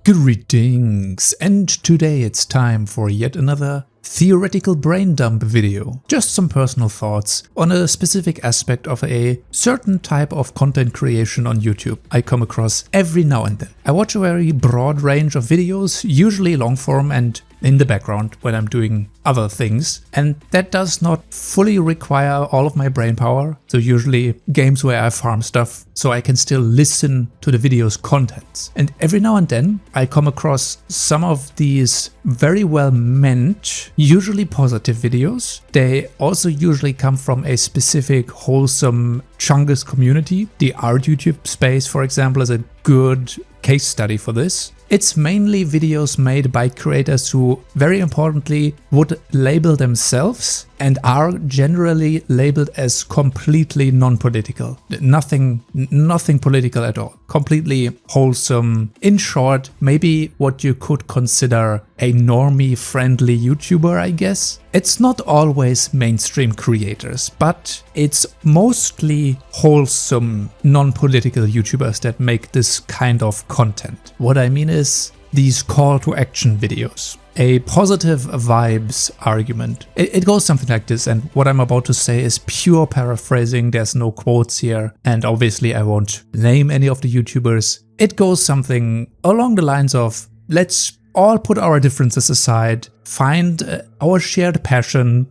Greetings, and today it's time for yet another theoretical brain dump video. Just some personal thoughts on a specific aspect of a certain type of content creation on YouTube I come across every now and then. I watch a very broad range of videos, usually long form and in the background when I'm doing other things, and that does not fully require all of my brain power. So usually games where I farm stuff so I can still listen to the video's contents. And every now and then I come across some of these very well meant, usually positive videos. They also usually come from a specific wholesome Chungus community. The art YouTube space, for example, is a good case study for this. It's mainly videos made by creators who, very importantly, would label themselves and are generally labeled as completely non-political. Nothing political at all. Completely wholesome. In short, maybe what you could consider a normie-friendly YouTuber, I guess. It's not always mainstream creators, but it's mostly wholesome, non-political YouTubers that make this kind of content. What I mean is these call to action videos. A positive vibes argument. It goes something like this, and what I'm about to say is pure paraphrasing, there's no quotes here, and obviously I won't name any of the YouTubers. It goes something along the lines of, let's all put our differences aside, find our shared passion,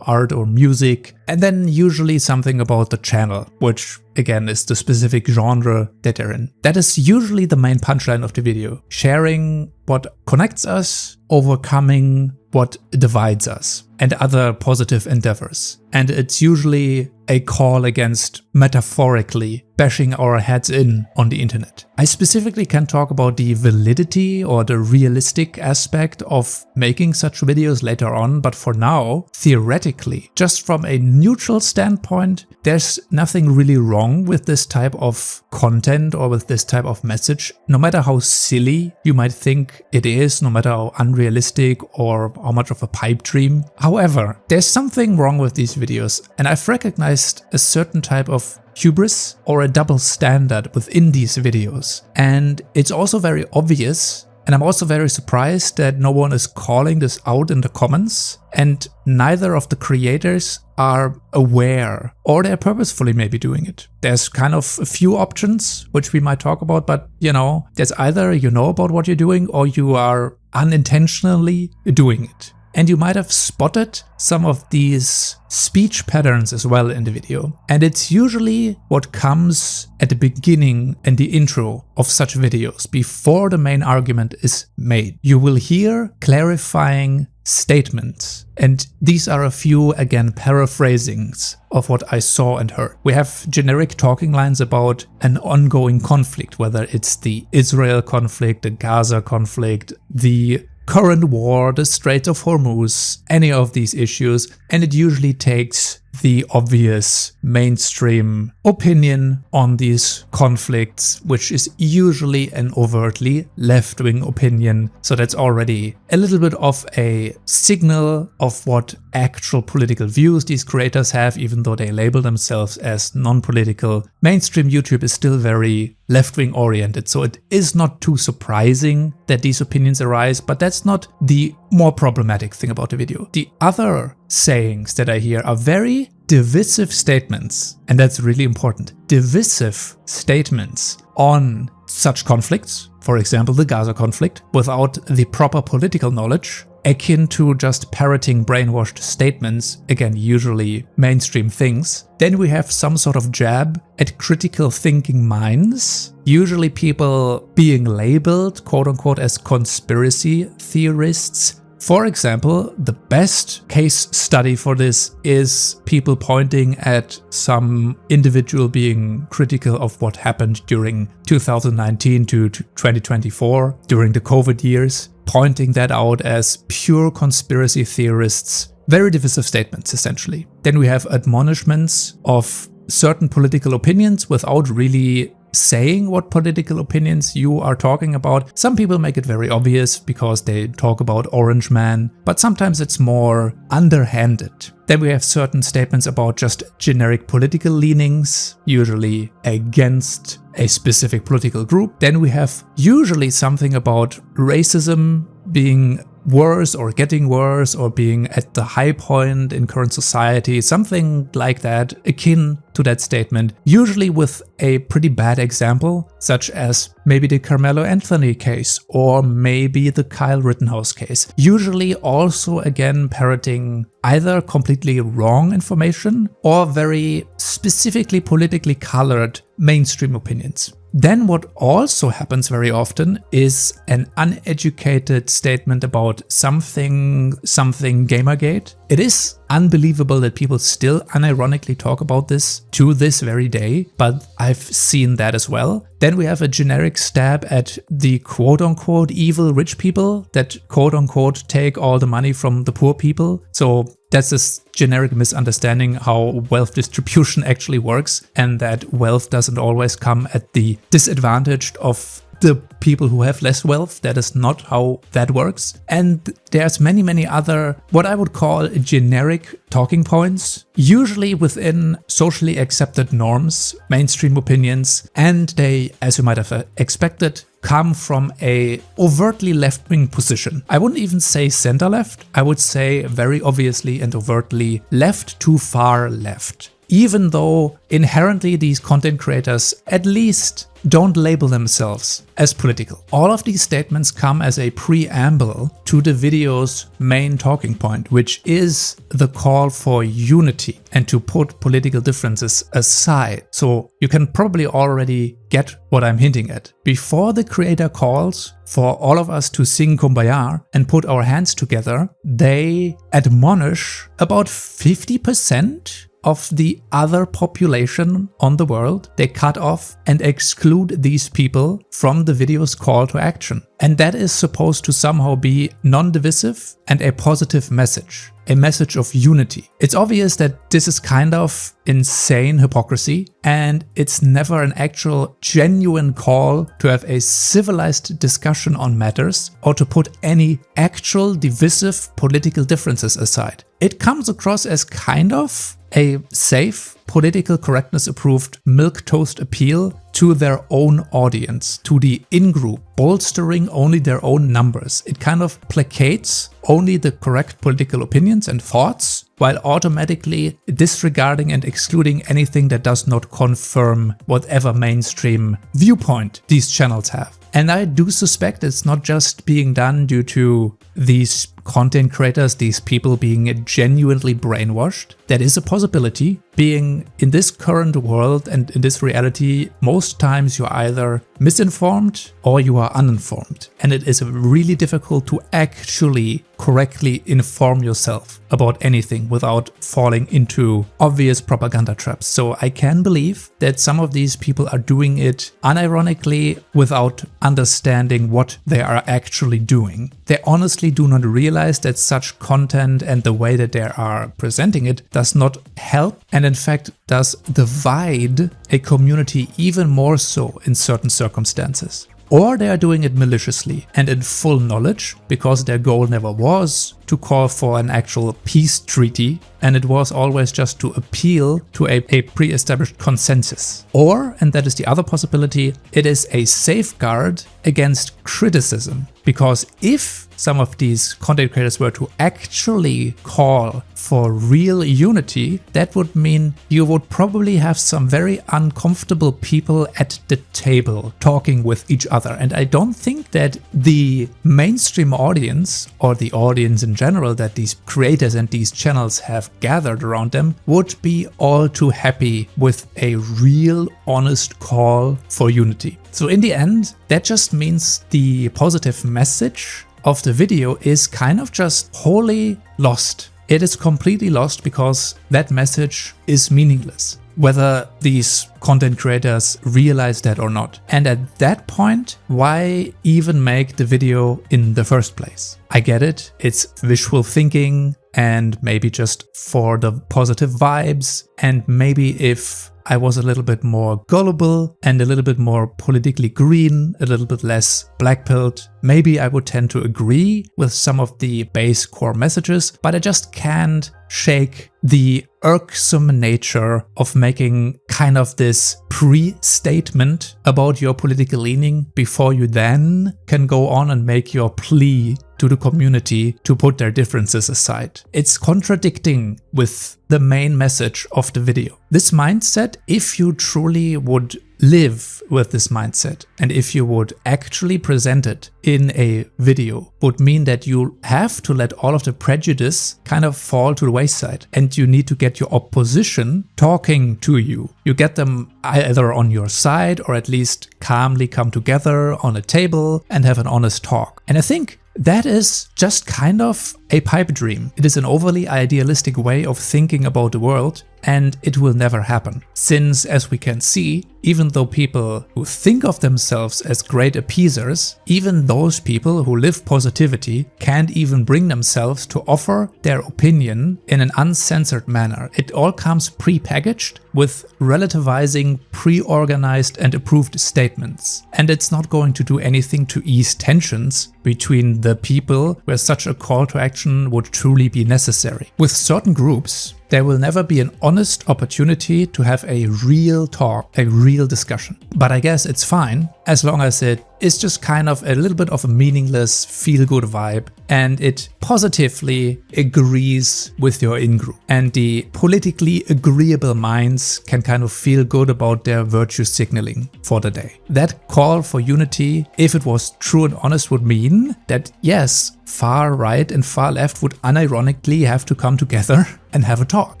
art or music, and then usually something about the channel, which again is the specific genre that they're in. That is usually the main punchline of the video. Sharing what connects us, overcoming what divides us, and other positive endeavors. And it's usually a call against metaphorically bashing our heads in on the internet. I specifically can talk about the validity or the realistic aspect of making such videos later on, but for now, theoretically, just from a neutral standpoint, there's nothing really wrong with this type of content or with this type of message, no matter how silly you might think it is, no matter how unrealistic or how much of a pipe dream. However, there's something wrong with these videos, and I've recognized a certain type of hubris or a double standard within these videos. And it's also very obvious, and I'm also very surprised that no one is calling this out in the comments, and neither of the creators are aware, or they're purposefully maybe doing it. There's kind of a few options which we might talk about, but there's either you know about what you're doing or you are unintentionally doing it. And you might have spotted some of these speech patterns as well in the video. And it's usually what comes at the beginning and the intro of such videos, before the main argument is made. You will hear clarifying statements. And these are a few, again, paraphrasings of what I saw and heard. We have generic talking lines about an ongoing conflict, whether it's the Israel conflict, the Gaza conflict, the current war, the Strait of Hormuz, any of these issues, and it usually takes the obvious mainstream opinion on these conflicts, which is usually an overtly left-wing opinion. So that's already a little bit of a signal of what actual political views these creators have, even though they label themselves as non-political. Mainstream YouTube is still very left-wing oriented, so it is not too surprising that these opinions arise, but that's not the more problematic thing about the video. The other sayings that I hear are very divisive statements, and that's really important. Divisive statements on such conflicts, for example the Gaza conflict, without the proper political knowledge, akin to just parroting brainwashed statements, again usually mainstream things. Then we have some sort of jab at critical thinking minds, usually people being labeled quote-unquote as conspiracy theorists. For example, the best case study for this is people pointing at some individual being critical of what happened during 2019 to 2024, during the COVID years, pointing that out as pure conspiracy theorists. Very divisive statements, essentially. Then we have admonishments of certain political opinions without really saying what political opinions you are talking about. Some people make it very obvious because they talk about Orange Man, but sometimes it's more underhanded. Then we have certain statements about just generic political leanings, usually against a specific political group. Then we have usually something about racism being worse or getting worse or being at the high point in current society, something like that, akin to that statement, usually with a pretty bad example, such as maybe the Carmelo Anthony case or maybe the Kyle Rittenhouse case. Usually also again parroting either completely wrong information or very specifically politically colored mainstream opinions. Then what also happens very often is an uneducated statement about something Gamergate. It is unbelievable that people still unironically talk about this to this very day, but I've seen that as well. Then we have a generic stab at the quote-unquote evil rich people that quote-unquote take all the money from the poor people. So that's this generic misunderstanding how wealth distribution actually works, and that wealth doesn't always come at the disadvantage of the people who have less wealth. That is not how that works. And there's many other what I would call generic talking points, usually within socially accepted norms, mainstream opinions, and they, as you might have expected, come from a overtly left-wing position. I wouldn't even say center-left, I would say very obviously and overtly left to far left. Even though inherently these content creators at least don't label themselves as political. All of these statements come as a preamble to the video's main talking point, which is the call for unity and to put political differences aside. So you can probably already get what I'm hinting at. Before the creator calls for all of us to sing Kumbaya and put our hands together, they admonish about 50% of the other population on the world. They cut off and exclude these people from the video's call to action. And that is supposed to somehow be non-divisive and a positive message. A message of unity. It's obvious that this is kind of insane hypocrisy, and it's never an actual genuine call to have a civilized discussion on matters or to put any actual divisive political differences aside. It comes across as kind of a safe, political correctness approved milquetoast appeal to their own audience, to the in-group, bolstering only their own numbers. It kind of placates only the correct political opinions and thoughts, while automatically disregarding and excluding anything that does not confirm whatever mainstream viewpoint these channels have. And I do suspect it's not just being done due to these content creators, these people being genuinely brainwashed. That is a possibility. Being in this current world and in this reality, most times you're either misinformed or you are uninformed. And it is really difficult to actually correctly inform yourself about anything without falling into obvious propaganda traps. So I can believe that some of these people are doing it unironically without understanding what they are actually doing. They honestly do not realize that such content and the way that they are presenting it does not help and in fact does divide a community even more so in certain circumstances. Or they are doing it maliciously and in full knowledge because their goal never was to call for an actual peace treaty, and it was always just to appeal to a pre-established consensus. Or, and that is the other possibility, it is a safeguard against criticism. Because if some of these content creators were to actually call for real unity, that would mean you would probably have some very uncomfortable people at the table talking with each other. And I don't think that the mainstream audience, or the audience in general that these creators and these channels have gathered around them, would be all too happy with a real honest call for unity. So in the end, that just means the positive message of the video is kind of just wholly lost. It is completely lost because that message is meaningless, whether these content creators realize that or not. And at that point, why even make the video in the first place? I get it, it's visual thinking, and maybe just for the positive vibes, and maybe if I was a little bit more gullible and a little bit more politically green, a little bit less black-pilled, maybe I would tend to agree with some of the base core messages, but I just can't shake the irksome nature of making kind of this pre-statement about your political leaning before you then can go on and make your plea to the community to put their differences aside. It's contradicting with the main message of the video. This mindset, if you truly would live with this mindset and if you would actually present it in a video, would mean that you have to let all of the prejudice kind of fall to the wayside, and you need to get your opposition talking to you. You get them either on your side or at least calmly come together on a table and have an honest talk. And I think that is just kind of a pipe dream. It is an overly idealistic way of thinking about the world, and it will never happen. Since, as we can see, even though people who think of themselves as great appeasers, even those people who live positivity can't even bring themselves to offer their opinion in an uncensored manner. It all comes pre-packaged with relativizing, pre-organized and approved statements. And it's not going to do anything to ease tensions between the people where such a call to action would truly be necessary. With certain groups, there will never be an honest opportunity to have a real talk, a real discussion. But I guess it's fine as long as it is just kind of a little bit of a meaningless feel-good vibe and it positively agrees with your in-group. And the politically agreeable minds can kind of feel good about their virtue signaling for the day. That call for unity, if it was true and honest, would mean that yes, far right and far left would unironically have to come together and have a talk.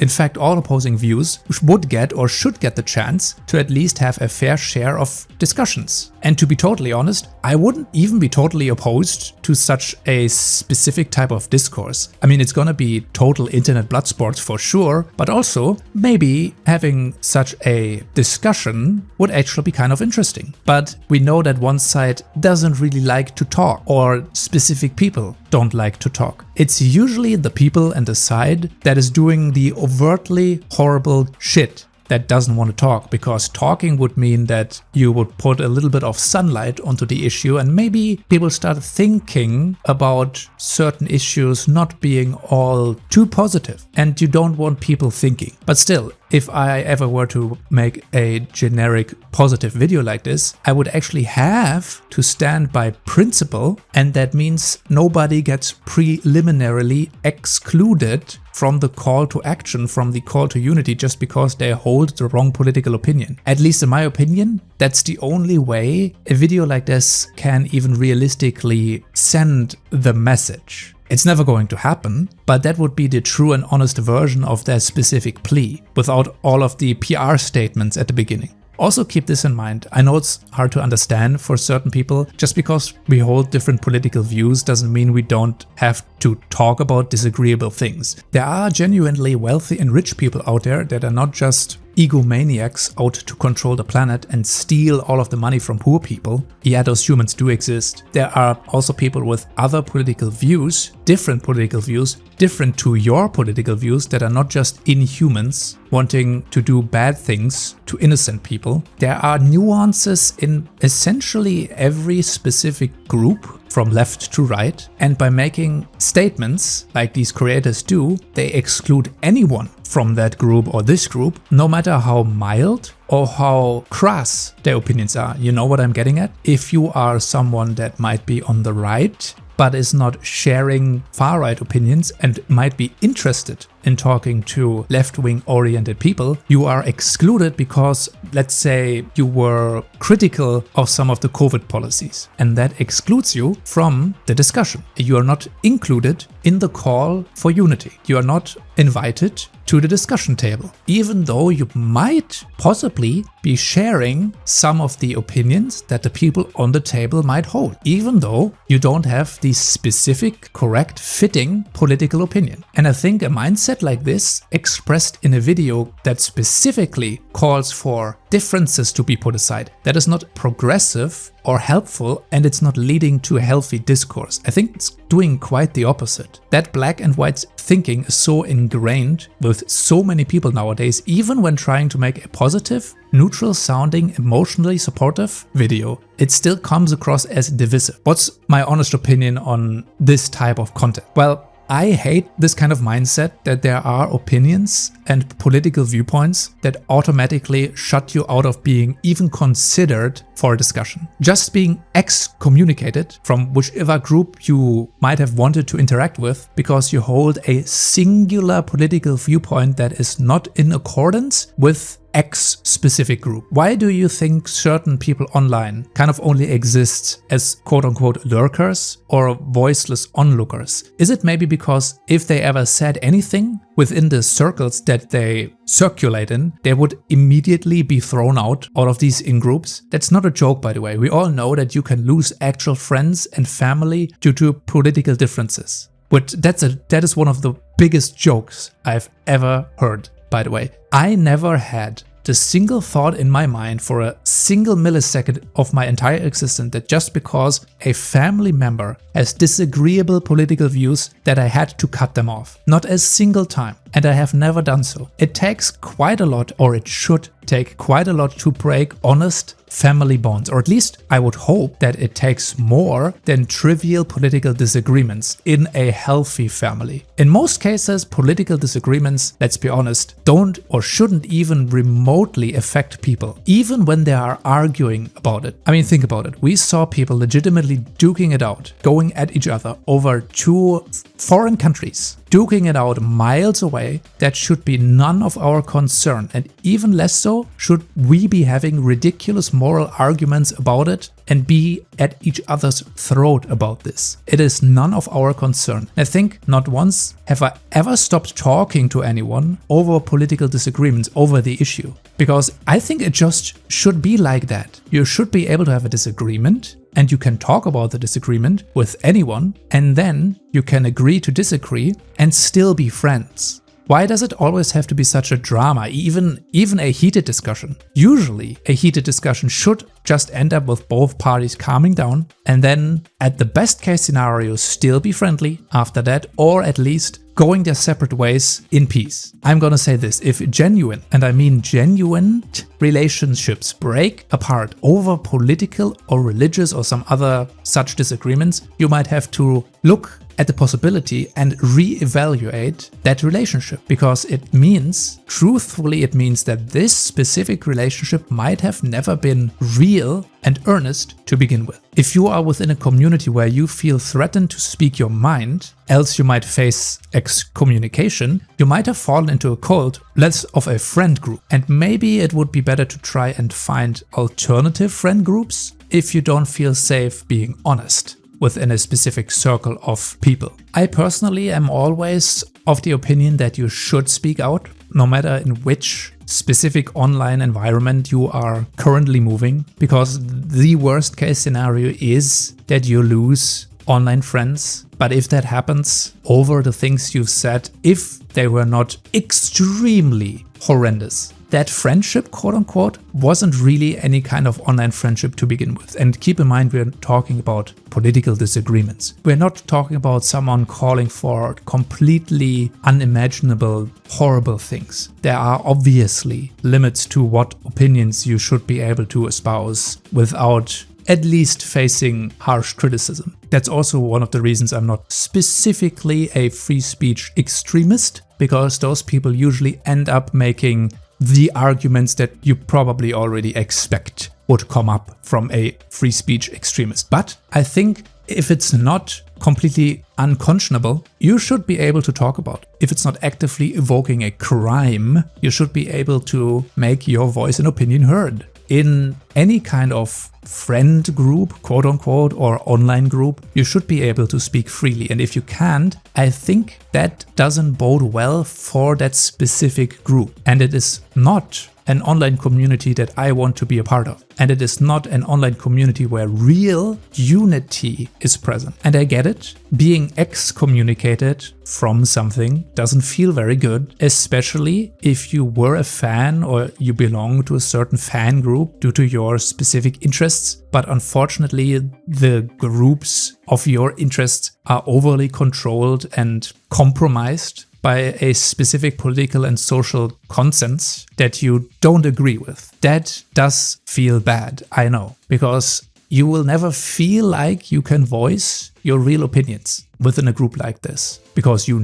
In fact, all opposing views would get or should get the chance to at least have a fair share of discussions. And to be totally honest, I wouldn't even be totally opposed to such a specific type of discourse. I mean, it's gonna be total internet blood sports for sure, but also maybe having such a discussion would actually be kind of interesting. But we know that one side doesn't really like to talk, or specific people don't like to talk. It's usually the people and the side that is doing the overtly horrible shit that doesn't want to talk, because talking would mean that you would put a little bit of sunlight onto the issue and maybe people start thinking about certain issues not being all too positive, and you don't want people thinking. But still, if I ever were to make a generic positive video like this, I would actually have to stand by principle, and that means nobody gets preliminarily excluded from the call to action, from the call to unity, just because they hold the wrong political opinion. At least in my opinion, that's the only way a video like this can even realistically send the message. It's never going to happen, but that would be the true and honest version of their specific plea, without all of the PR statements at the beginning. Also keep this in mind. I know it's hard to understand for certain people. Just because we hold different political views doesn't mean we don't have to talk about disagreeable things. There are genuinely wealthy and rich people out there that are not just egomaniacs out to control the planet and steal all of the money from poor people. Yeah, those humans do exist. There are also people with other political views, different to your political views, that are not just inhumans wanting to do bad things to innocent people. There are nuances in essentially every specific group, from left to right, and by making statements like these creators do, they exclude anyone from that group or this group, no matter how mild or how crass their opinions are. You know what I'm getting at? If you are someone that might be on the right, but is not sharing far-right opinions and might be interested in talking to left-wing oriented people, you are excluded because, let's say, you were critical of some of the COVID policies, and that excludes you from the discussion. You are not included in the call for unity. You are not invited to the discussion table, even though you might possibly be sharing some of the opinions that the people on the table might hold, even though you don't have the specific, correct, fitting political opinion. And I think a mindset mindset like this, expressed in a video that specifically calls for differences to be put aside, that is not progressive or helpful, and it's not leading to a healthy discourse. I think it's doing quite the opposite. That black and white thinking is so ingrained with so many people nowadays, even when trying to make a positive, neutral sounding, emotionally supportive video, it still comes across as divisive. What's my honest opinion on this type of content? Well, I hate this kind of mindset that there are opinions and political viewpoints that automatically shut you out of being even considered for a discussion. Just being excommunicated from whichever group you might have wanted to interact with because you hold a singular political viewpoint that is not in accordance with X specific group. Why do you think certain people online kind of only exist as quote-unquote lurkers or voiceless onlookers? Is it maybe because if they ever said anything within the circles that they circulate in, they would immediately be thrown out of these in-groups? That's not a joke, by the way. We all know that you can lose actual friends and family due to political differences. But that is one of the biggest jokes I've ever heard. By the way, I never had the single thought in my mind for a single millisecond of my entire existence that just because a family member has disagreeable political views that I had to cut them off. Not a single time. And I have never done so. It takes quite a lot, or it should take quite a lot, to break honest family bonds, or at least I would hope that it takes more than trivial political disagreements in a healthy family. In most cases, political disagreements, let's be honest, don't or shouldn't even remotely affect people, even when they are arguing about it. I mean, think about it. We saw people legitimately duking it out, going at each other over 2 foreign countries, duking it out miles away. That should be none of our concern, and even less so should we be having ridiculous moral arguments about it and be at each other's throat about this. It is none of our concern. I think not once have I ever stopped talking to anyone over political disagreements over the issue, because I think it just should be like that. You should be able to have a disagreement, and you can talk about the disagreement with anyone, and then you can agree to disagree and still be friends. Why does it always have to be such a drama, even a heated discussion? Usually, a heated discussion should just end up with both parties calming down, and then, at the best case scenario, still be friendly after that, or at least going their separate ways in peace. I'm gonna say this: if genuine, and I mean genuine, relationships break apart over political or religious or some other such disagreements, you might have to look at the possibility and reevaluate that relationship, because it means, truthfully, it means that this specific relationship might have never been real and earnest to begin with. If you are within a community where you feel threatened to speak your mind, else you might face excommunication, you might have fallen into a cult, less of a friend group. And maybe it would be better to try and find alternative friend groups if you don't feel safe being honest within a specific circle of people. I personally am always of the opinion that you should speak out, no matter in which specific online environment you are currently moving, because the worst case scenario is that you lose online friends. But if that happens over the things you've said, if they were not extremely horrendous, that friendship, quote unquote, wasn't really any kind of online friendship to begin with. And keep in mind, we're talking about political disagreements. We're not talking about someone calling for completely unimaginable, horrible things. There are obviously limits to what opinions you should be able to espouse without at least facing harsh criticism. That's also one of the reasons I'm not specifically a free speech extremist, because those people usually end up making the arguments that you probably already expect would come up from a free speech extremist. But I think if it's not completely unconscionable, you should be able to talk about it. If it's not actively evoking a crime, you should be able to make your voice and opinion heard. In any kind of friend group, quote unquote, or online group, you should be able to speak freely. And if you can't, I think that doesn't bode well for that specific group. And it is not an online community that I want to be a part of. And it is not an online community where real unity is present. And I get it. Being excommunicated from something doesn't feel very good, especially if you were a fan or you belong to a certain fan group due to your specific interests. But unfortunately, the groups of your interests are overly controlled and compromised by a specific political and social consensus that you don't agree with. That does feel bad, I know, because you will never feel like you can voice your real opinions within a group like this, because you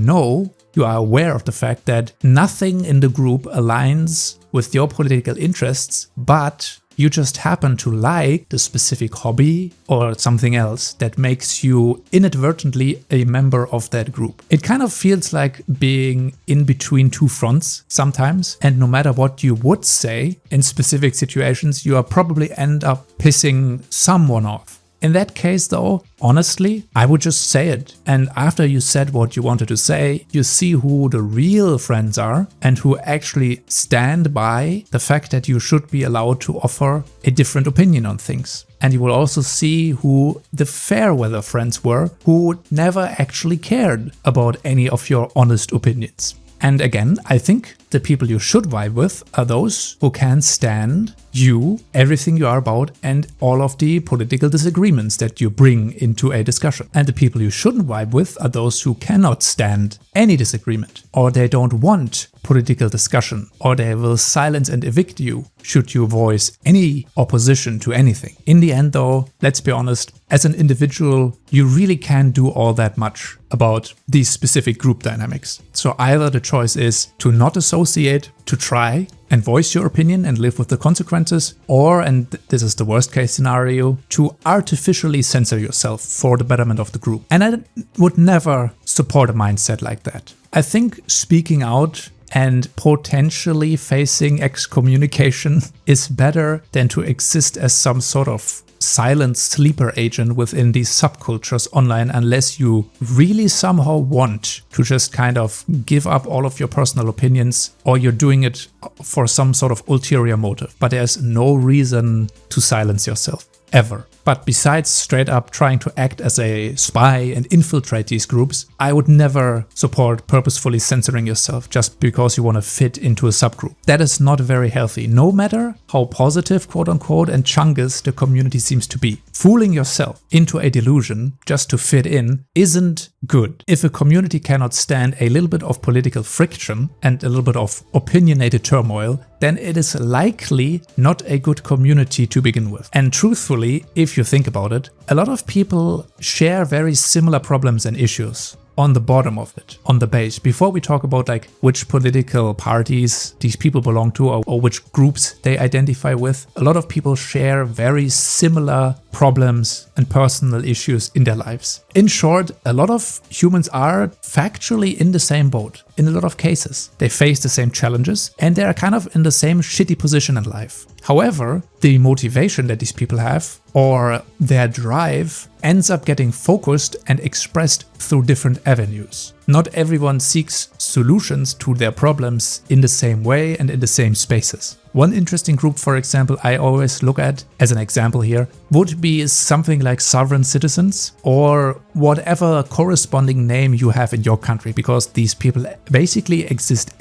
are aware of the fact that nothing in the group aligns with your political interests, but you just happen to like the specific hobby or something else that makes you inadvertently a member of that group. It kind of feels like being in between two fronts sometimes, and no matter what you would say in specific situations, you are probably end up pissing someone off. In that case though, honestly, I would just say it. And after you said what you wanted to say, you see who the real friends are and who actually stand by the fact that you should be allowed to offer a different opinion on things. And you will also see who the fair weather friends were, who never actually cared about any of your honest opinions. And again, I think the people you should vibe with are those who can stand you, everything you are about, and all of the political disagreements that you bring into a discussion. And the people you shouldn't vibe with are those who cannot stand any disagreement, or they don't want political discussion, or they will silence and evict you should you voice any opposition to anything. In the end though, let's be honest, as an individual, you really can't do all that much about these specific group dynamics. So either the choice is to not associate, to try and voice your opinion and live with the consequences, or, and this is the worst case scenario, to artificially censor yourself for the betterment of the group. And I would never support a mindset like that. I think speaking out and potentially facing excommunication is better than to exist as some sort of silent sleeper agent within these subcultures online, unless you really somehow want to just kind of give up all of your personal opinions, or you're doing it for some sort of ulterior motive. But there's no reason to silence yourself, ever. But besides straight up trying to act as a spy and infiltrate these groups, I would never support purposefully censoring yourself just because you want to fit into a subgroup. That is not very healthy, no matter how positive, quote unquote, and chungus the community seems to be. Fooling yourself into a delusion just to fit in isn't good. If a community cannot stand a little bit of political friction and a little bit of opinionated turmoil, then it is likely not a good community to begin with. And truthfully, if you think about it, a lot of people share very similar problems and issues on the bottom of it, on the base. Before we talk about like which political parties these people belong to, or which groups they identify with, a lot of people share very similar problems and personal issues in their lives. In short, a lot of humans are factually in the same boat. In a lot of cases, they face the same challenges and they are kind of in the same shitty position in life. However, the motivation that these people have, or their drive, ends up getting focused and expressed through different avenues. Not everyone seeks solutions to their problems in the same way and in the same spaces. One interesting group, for example, I always look at as an example here, would be something like sovereign citizens, or whatever corresponding name you have in your country, because these people basically exist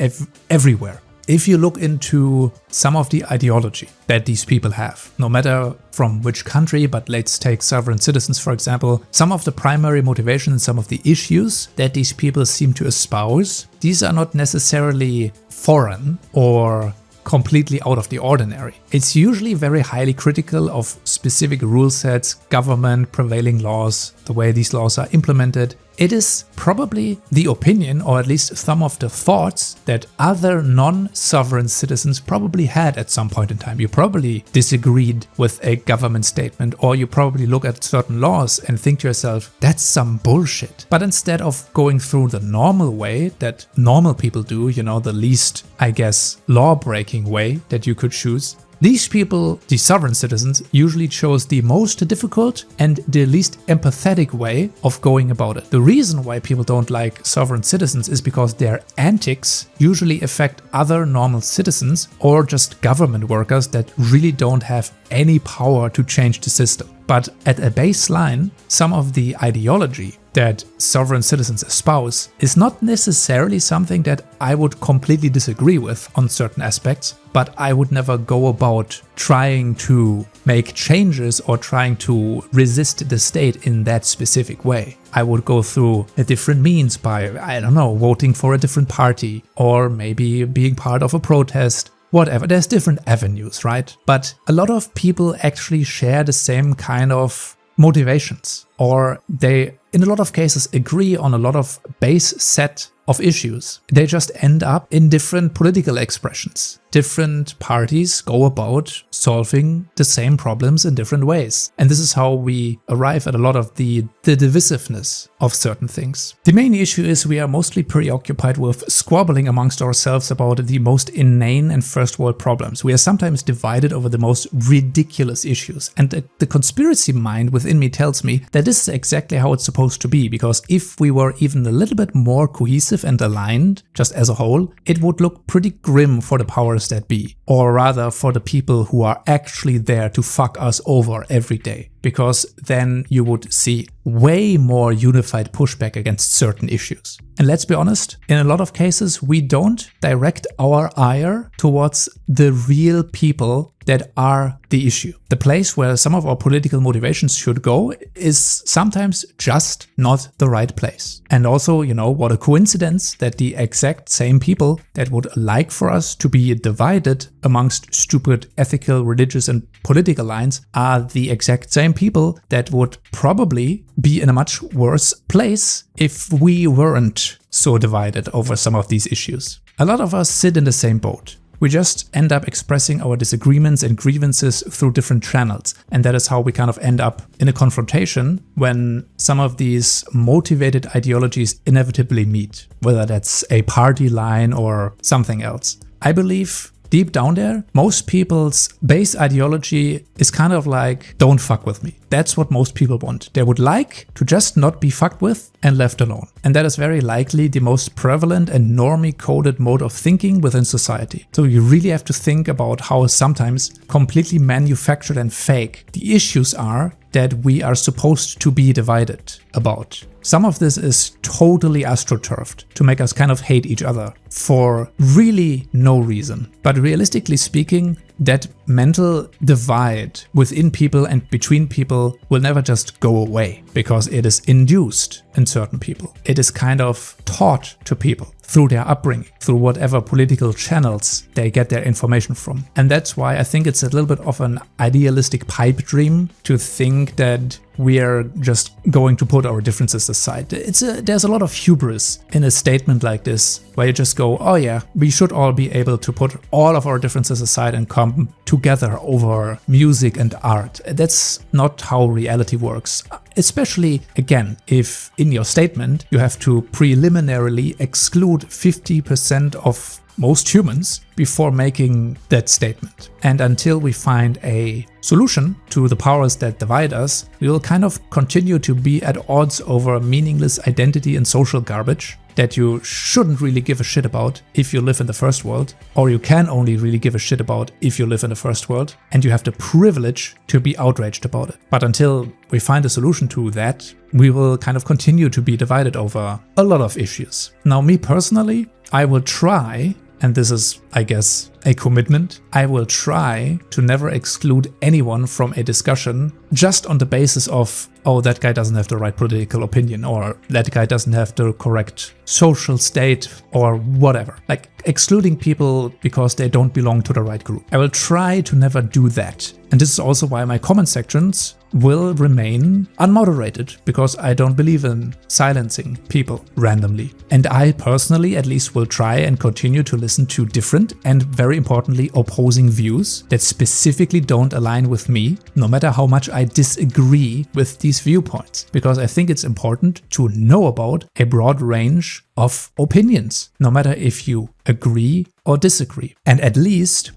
everywhere. If you look into some of the ideology that these people have, no matter from which country, but let's take sovereign citizens for example, some of the primary motivation and some of the issues that these people seem to espouse, these are not necessarily foreign or completely out of the ordinary. It's usually very highly critical of specific rule sets, government, prevailing laws, the way these laws are implemented. It is probably the opinion, or at least some of the thoughts, that other non-sovereign citizens probably had at some point in time. You probably disagreed with a government statement, or you probably look at certain laws and think to yourself, that's some bullshit. But instead of going through the normal way that normal people do, you know, the least, I guess, law-breaking way that you could choose, These people, the sovereign citizens, usually chose the most difficult and the least empathetic way of going about it. The reason why people don't like sovereign citizens is because their antics usually affect other normal citizens or just government workers that really don't have any power to change the system. But at a baseline, some of the ideology that sovereign citizens espouse is not necessarily something that I would completely disagree with on certain aspects, but I would never go about trying to make changes or trying to resist the state in that specific way. I would go through a different means by, I don't know, voting for a different party or maybe being part of a protest. Whatever, there's different avenues, right? But a lot of people actually share the same kind of motivations, or they, in a lot of cases, agree on a lot of base set of issues. They just end up in different political expressions. Different parties go about solving the same problems in different ways. And this is how we arrive at a lot of the divisiveness of certain things. The main issue is we are mostly preoccupied with squabbling amongst ourselves about the most inane and first world problems. We are sometimes divided over the most ridiculous issues. And the conspiracy mind within me tells me that this is exactly how it's supposed to be, because if we were even a little bit more cohesive and aligned, just as a whole, it would look pretty grim for the powers that be, or rather for the people who are actually there to fuck us over every day, because then you would see way more unified pushback against certain issues. And let's be honest, in a lot of cases we don't direct our ire towards the real people that are the issue. The place where some of our political motivations should go is sometimes just not the right place. And also, you know, what a coincidence that the exact same people that would like for us to be divided amongst stupid ethical, religious and political lines are the exact same people that would probably be in a much worse place if we weren't so divided over some of these issues. A lot of us sit in the same boat. We just end up expressing our disagreements and grievances through different channels. And that is how we kind of end up in a confrontation when some of these motivated ideologies inevitably meet, whether that's a party line or something else. I believe deep down there, most people's base ideology is kind of like, don't fuck with me. That's what most people want. They would like to just not be fucked with and left alone. And that is very likely the most prevalent and normie-coded mode of thinking within society. So you really have to think about how sometimes completely manufactured and fake the issues are that we are supposed to be divided about. Some of this is totally astroturfed to make us kind of hate each other for really no reason. But realistically speaking, that mental divide within people and between people will never just go away, because it is induced in certain people. It is kind of taught to people through their upbringing, through whatever political channels they get their information from. And that's why I think it's a little bit of an idealistic pipe dream to think that we are just going to put our differences aside. There's a lot of hubris in a statement like this, where you just go, oh yeah, we should all be able to put all of our differences aside and come together over music and art. That's not how reality works. Especially, again, if in your statement you have to preliminarily exclude 50% of most humans before making that statement. And until we find a solution to the powers that divide us, we will kind of continue to be at odds over meaningless identity and social garbage that you shouldn't really give a shit about if you live in the first world, or you can only really give a shit about if you live in the first world, and you have the privilege to be outraged about it. But until we find a solution to that, we will kind of continue to be divided over a lot of issues. Now, me personally, I will try, and this is, I guess, a commitment, I will try to never exclude anyone from a discussion just on the basis of, oh, that guy doesn't have the right political opinion, or that guy doesn't have the correct social state, or whatever. Like excluding people because they don't belong to the right group. I will try to never do that. And this is also why my comment sections will remain unmoderated, because I don't believe in silencing people randomly. And I personally at least will try and continue to listen to different and very importantly opposing views that specifically don't align with me, no matter how much I disagree with these viewpoints. Because I think it's important to know about a broad range of opinions, no matter if you agree or disagree. And at least,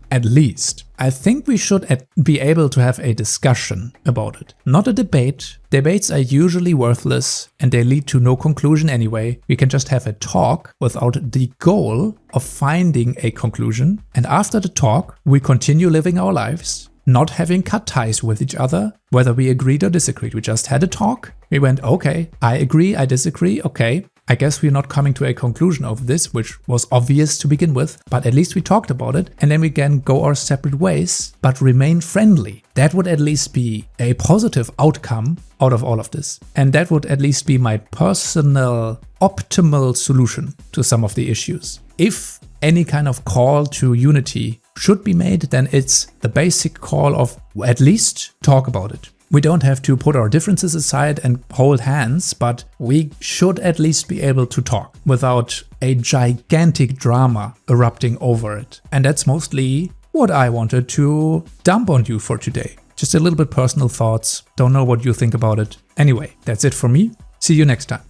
I think we should be able to have a discussion about it, not a debate. Debates are usually worthless and they lead to no conclusion anyway. We can just have a talk without the goal of finding a conclusion. And after the talk, we continue living our lives, not having cut ties with each other, whether we agreed or disagreed. We just had a talk. We went, okay, I agree, I disagree, okay. I guess we're not coming to a conclusion of this, which was obvious to begin with, but at least we talked about it, and then we can go our separate ways, but remain friendly. That would at least be a positive outcome out of all of this. And that would at least be my personal optimal solution to some of the issues. If any kind of call to unity should be made, then it's the basic call of at least talk about it. We don't have to put our differences aside and hold hands, but we should at least be able to talk without a gigantic drama erupting over it. And that's mostly what I wanted to dump on you for today. Just a little bit personal thoughts. Don't know what you think about it. Anyway, that's it for me. See you next time.